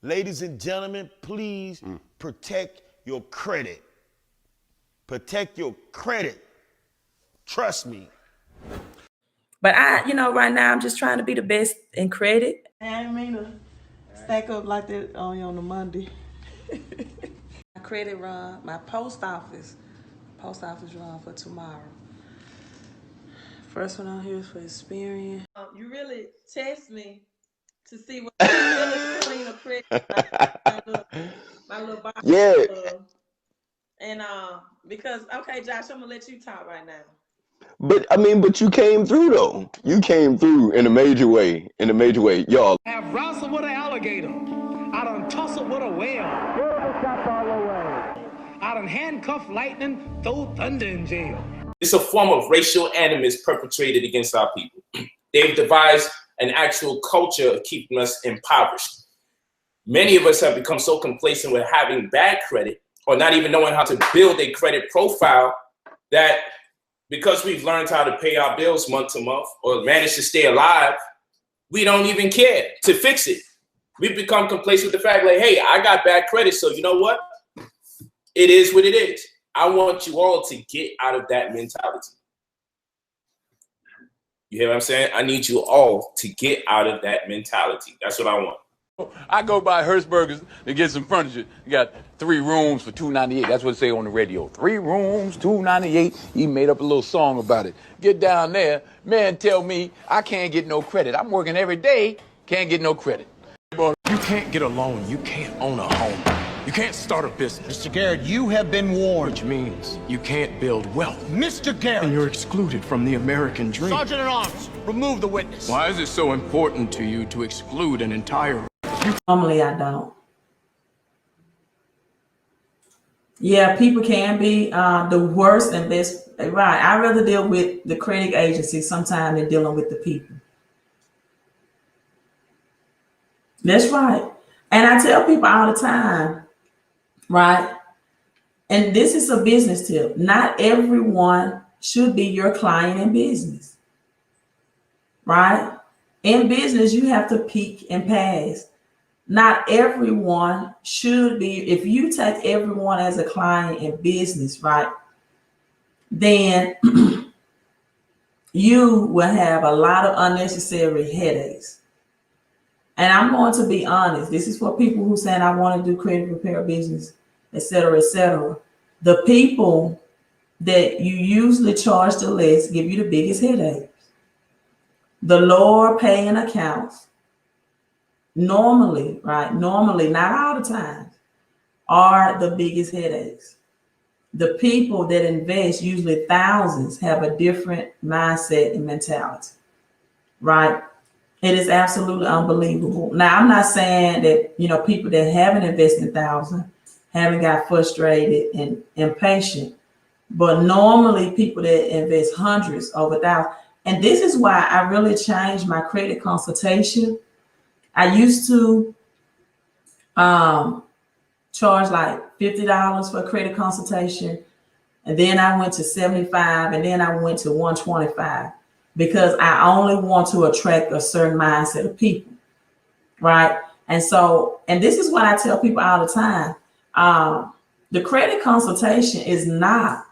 Ladies and gentlemen, please protect your credit. Protect your credit. Trust me. But right now I'm just trying to be the best in credit. I didn't mean to stack up like that on you on a Monday. My credit run, my post office run for tomorrow. First one on here is for Experian. You really test me to see what really clean a credit. My little box. Yeah. And because Josh, I'm gonna let you talk right now. But you came through though. You came through in a major way. Y'all. I have wrestled with an alligator. I done tussled with a whale. I done handcuffed lightning, throw thunder in jail. It's a form of racial animus perpetrated against our people. They've devised an actual culture of keeping us impoverished. Many of us have become so complacent with having bad credit or not even knowing how to build a credit profile that because we've learned how to pay our bills month to month or manage to stay alive, we don't even care to fix it. We've become complacent with the fact like, hey, I got bad credit, so you know what? It is what it is. I want you all to get out of that mentality. You hear what I'm saying? I need you all to get out of that mentality. That's what I want. I go by Hertzberger's to get some furniture. You got 3 rooms for $298. That's what it say on the radio. 3 rooms, $298. He made up a little song about it. Get down there, man, tell me I can't get no credit. I'm working every day, can't get no credit. You can't get a loan. You can't own a home. You can't start a business. Mr. Garrett, you have been warned. Which means you can't build wealth. Mr. Garrett! And you're excluded from the American dream. Sergeant at Arms, remove the witness. Why is it so important to you to exclude an entire... Normally I don't. Yeah, people can be the worst and best. Right. I rather deal with the credit agency sometimes than dealing with the people. That's right. And I tell people all the time, right? And this is a business tip. Not everyone should be your client in business, right? In business, you have to peak and pass. Not everyone should be, if you take everyone as a client in business, right, then you will have a lot of unnecessary headaches. And I'm going to be honest, this is for people who saying I want to do credit repair business, et cetera, et cetera. The people that you usually charge the less give you the biggest headaches. The lower paying accounts, normally, right? Normally, not all the time, are the biggest headaches. The people that invest, usually thousands, have a different mindset and mentality, right? It is absolutely unbelievable. Now, I'm not saying that, people that haven't invested thousands haven't got frustrated and impatient, but normally people that invest hundreds over thousands, and this is why I really changed my credit consultation. I used to charge like $50 for a credit consultation, and then I went to $75, and then I went to $125 because I only want to attract a certain mindset of people, right? And this is what I tell people all the time. The credit consultation is not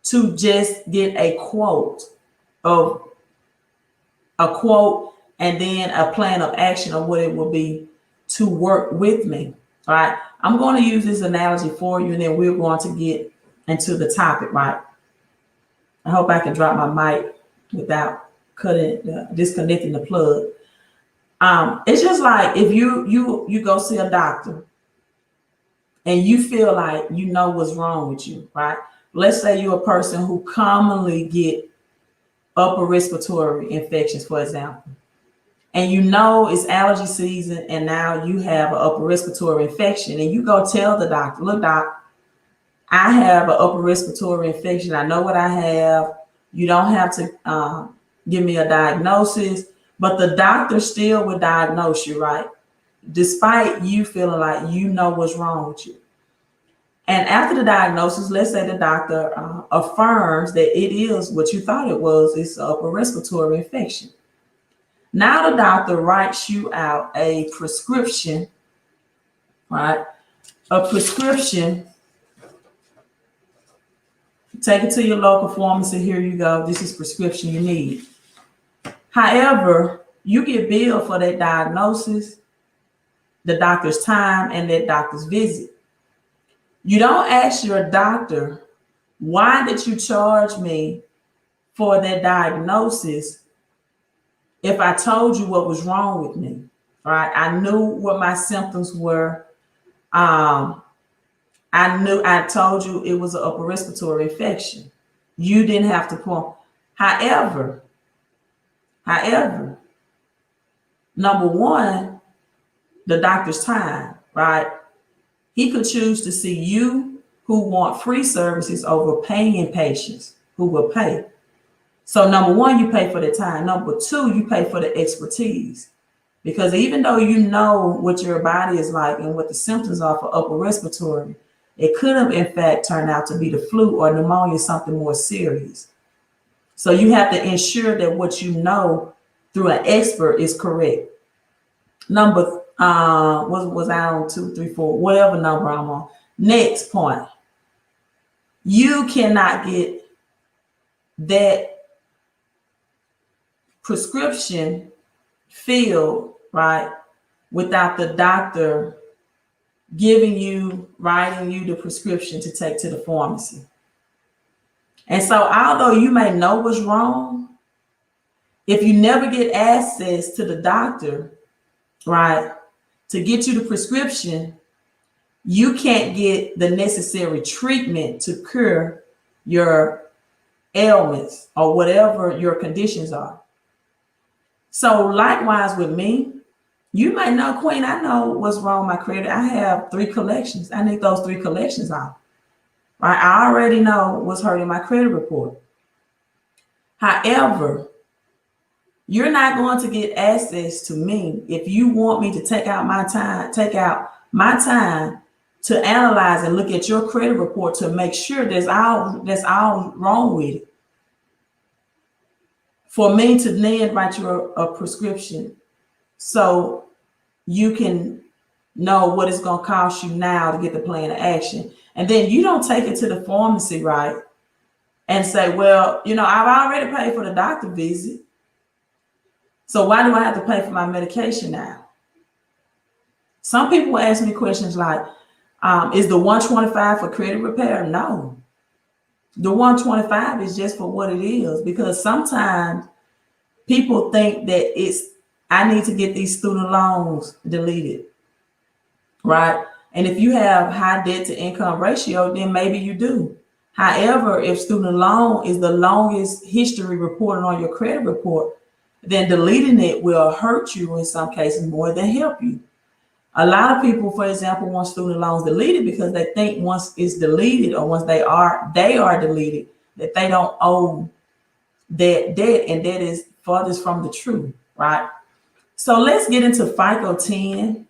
to just get a quote and then a plan of action of what it will be to work with me. All right. I'm going to use this analogy for you, and then we're going to get into the topic, right? I hope I can drop my mic without disconnecting the plug. It's just like if you go see a doctor and you feel like you know what's wrong with you, right? Let's say you're a person who commonly get upper respiratory infections, for example. And it's allergy season, and now you have an upper respiratory infection, and you go tell the doctor, look, doc, I have an upper respiratory infection. I know what I have. You don't have to give me a diagnosis, but the doctor still would diagnose you, right? Despite you feeling like you know what's wrong with you. And after the diagnosis, let's say the doctor affirms that it is what you thought it was, it's an upper respiratory infection. Now the doctor writes you out a prescription, right? A prescription. Take it to your local pharmacy. Here you go. This is prescription you need. However, you get billed for that diagnosis, the doctor's time, and that doctor's visit. You don't ask your doctor, why did you charge me for that diagnosis if I told you what was wrong with me, right? I knew what my symptoms were. I told you it was an upper respiratory infection. You didn't have to point. However, number one, the doctor's time, right? He could choose to see you who want free services over paying patients who will pay. So number one, you pay for the time. Number two, you pay for the expertise. Because even though you know what your body is like and what the symptoms are for upper respiratory, it could have in fact turned out to be the flu or pneumonia, something more serious. So you have to ensure that what you know through an expert is correct. Number, what was I on 2, 3, 4, whatever number I'm on. Next point, you cannot get that prescription filled, right, without the doctor writing you the prescription to take to the pharmacy. And so although you may know what's wrong, if you never get access to the doctor, right, to get you the prescription, you can't get the necessary treatment to cure your ailments or whatever your conditions are. So likewise with me, you might know, Queen, I know what's wrong with my credit. I have 3 collections. I need those 3 collections off. Right? I already know what's hurting my credit report. However, you're not going to get access to me if you want me to take out my time to analyze and look at your credit report to make sure that's all wrong with it. For me to then write you a prescription so you can know what it's going to cost you now to get the plan of action. And then you don't take it to the pharmacy, right, and say, well, you know, I've already paid for the doctor visit, so why do I have to pay for my medication now? Some people ask me questions like, is the $125 for credit repair? No. The $125 is just for what it is, because sometimes people think that I need to get these student loans deleted, right? And if you have high debt to income ratio, then maybe you do. However, if student loan is the longest history reported on your credit report, then deleting it will hurt you in some cases more than help you. A lot of people, for example, want student loans deleted because they think once it's deleted or once they are deleted, that they don't owe that debt, and that is farthest from the truth, right? So let's get into FICO 10.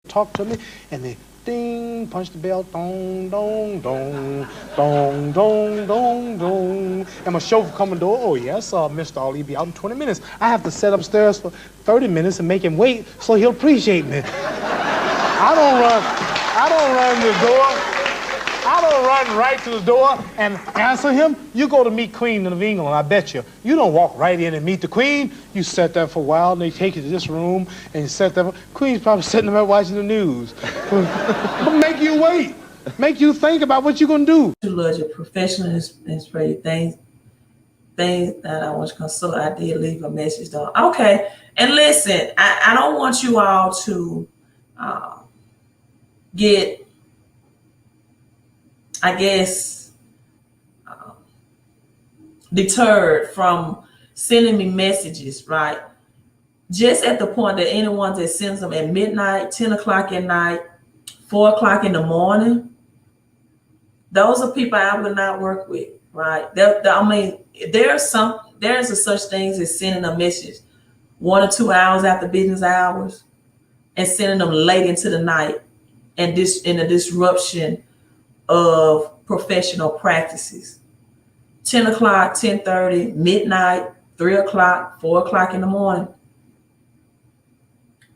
Talk to me, and then ding, punch the bell, dong, dong, dong, dong, dong, dong, dong. And my chauffeur come and door, oh yes, Mr. Ali, be out in 20 minutes. I have to sit upstairs for 30 minutes and make him wait so he'll appreciate me. I don't run to the door. I don't run right to the door and answer him. You go to meet Queen of England, I bet you. You don't walk right in and meet the Queen. You sit there for a while, and they take you to this room, and you sit there. Queen's probably sitting there watching the news. But make you wait. Make you think about what you're going to do. To love your professionalism and spray things that I want to consult. I did leave a message though. Okay. And listen, I don't want you all to get, I guess, deterred from sending me messages, right? Just at the point that anyone that sends them at midnight, 10 o'clock at night, 4 o'clock in the morning, those are people I would not work with, right? I mean, there's a such things as sending a message 1 or 2 hours after business hours and sending them late into the night, and in a disruption of professional practices. 10 o'clock, 10:30, midnight, 3 o'clock, 4 o'clock in the morning.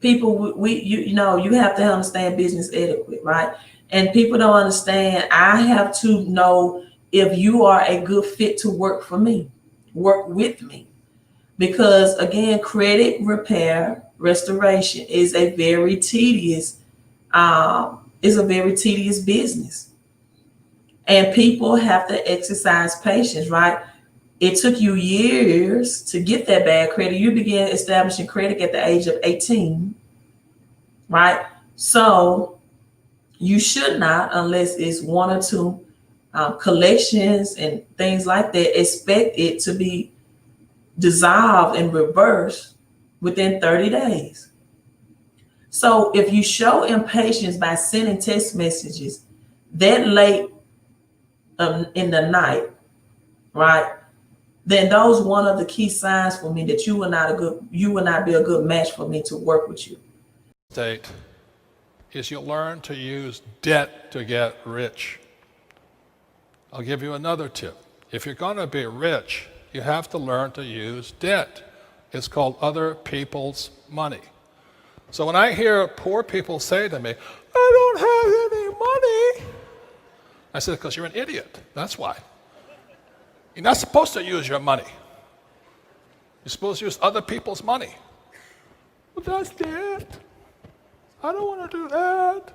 People, you know, you have to understand business etiquette, right? And people don't understand. I have to know if you are a good fit to work for me, work with me. Because again, credit repair, restoration is a very tedious, business. And people have to exercise patience, right? It took you years to get that bad credit. You began establishing credit at the age of 18, right? So you should not, unless it's one or two collections and things like that, expect it to be dissolved and reversed within 30 days. So if you show impatience by sending text messages that late in the night, right, then those one of the key signs for me that you will not be a good match for me to work with you. State is you learn to use debt to get rich. I'll give you another tip. If you're going to be rich, you have to learn to use debt. It's called other people's money. So when I hear poor people say to me, I don't have any money, I said, because you're an idiot. That's why. You're not supposed to use your money. You're supposed to use other people's money. But that's debt. I don't want to do that.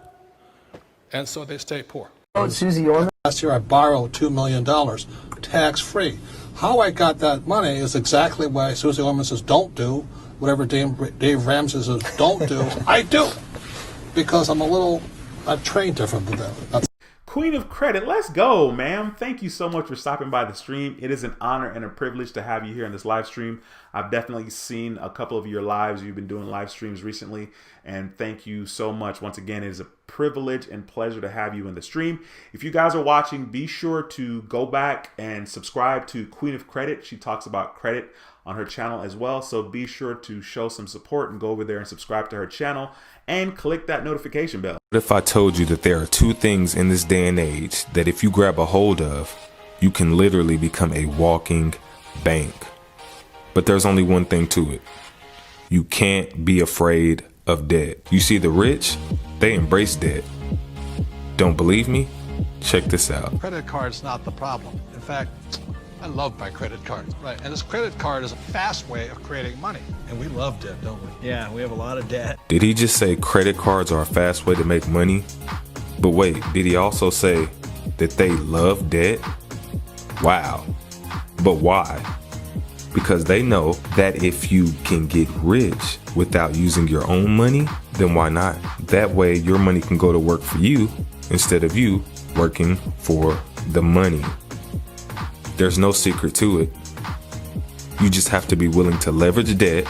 And so they stay poor. Last year I borrowed $2 million, tax-free. How I got that money is exactly why Susie Orman says don't do, whatever Dave Ramsey says don't do, I do. Because I'm trained different than them. Queen of Credit, let's go, ma'am. Thank you so much for stopping by the stream. It is an honor and a privilege to have you here in this live stream. I've definitely seen a couple of your lives. You've been doing live streams recently, and thank you so much. Once again, it is a privilege and pleasure to have you in the stream. If you guys are watching, be sure to go back and subscribe to Queen of Credit. She talks about credit on her channel as well, so be sure to show some support and go over there and subscribe to her channel and click that notification bell. What if I told you that there are two things in this day and age that if you grab a hold of, you can literally become a walking bank? But there's only one thing to it. You can't be afraid of debt. You see, the rich, they embrace debt. Don't believe me? Check this out. Credit card's not the problem. In fact, I love my credit card. Right, and this credit card is a fast way of creating money. And we love debt, don't we? Yeah, we have a lot of debt. Did he just say credit cards are a fast way to make money? But wait, did he also say that they love debt? Wow. But why? Because they know that if you can get rich without using your own money, then why not? That way your money can go to work for you instead of you working for the money. There's no secret to it. You just have to be willing to leverage debt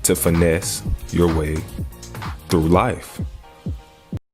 to finesse your way through life.